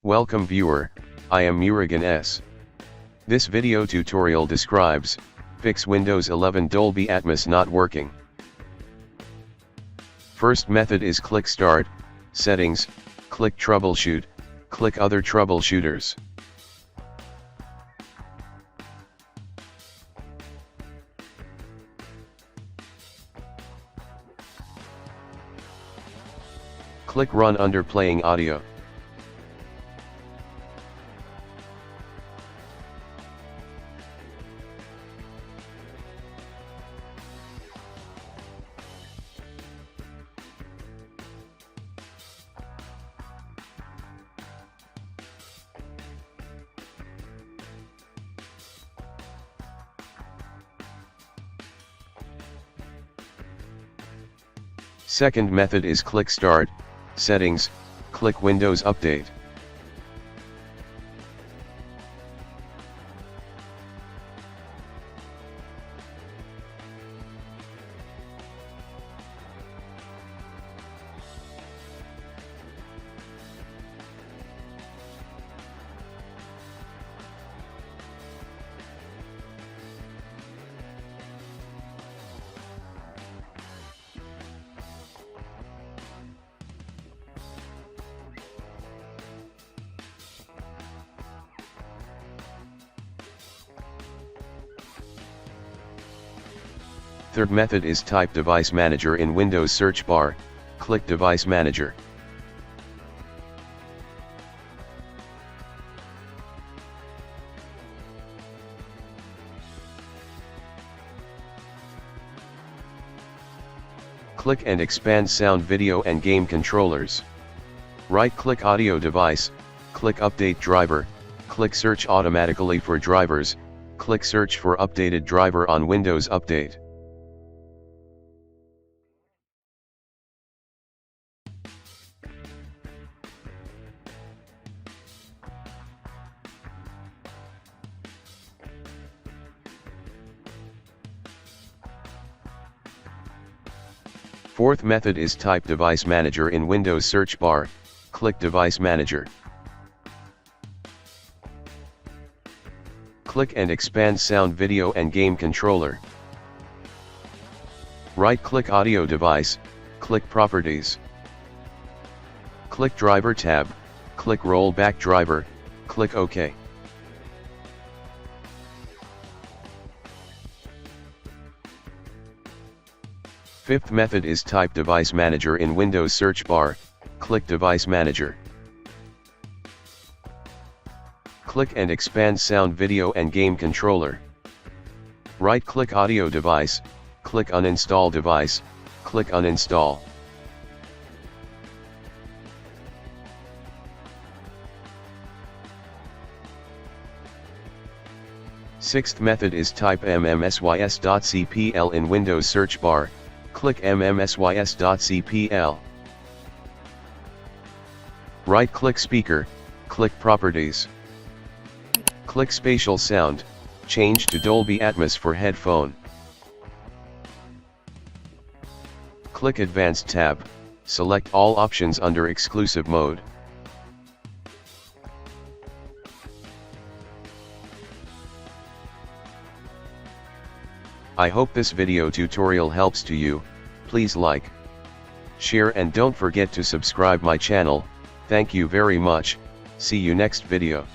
Welcome viewer, I am Murugan S. This video tutorial describes, fix Windows 11 Dolby Atmos not working. First method is click Start, Settings, click Troubleshoot, click Other Troubleshooters. Click Run under playing audio. Second method is click Start, Settings, click Windows Update. Third method is type Device Manager in Windows search bar, click Device Manager. Click and expand Sound, Video and Game Controllers. Right-click Audio Device, click Update Driver, click Search automatically for drivers, click Search for updated driver on Windows Update. Fourth method is type Device Manager in Windows search bar, click Device Manager. Click and expand Sound, Video and Game Controller. Right-click Audio Device, click Properties. Click Driver tab, click Rollback Driver, click OK. Fifth method is type Device Manager in Windows search bar, click Device Manager. Click and expand Sound, Video and Game Controller. Right-click Audio Device, click Uninstall Device, click Uninstall. Sixth method is type mmmsys.cpl in Windows search bar, click mmmsys.cpl. Right-click Speaker, click Properties. Click Spatial Sound, change to Dolby Atmos for headphone. Click Advanced tab, select all options under Exclusive mode. I hope this video tutorial helps to you. Please like, share and don't forget to subscribe my channel. Thank you very much. See you next video.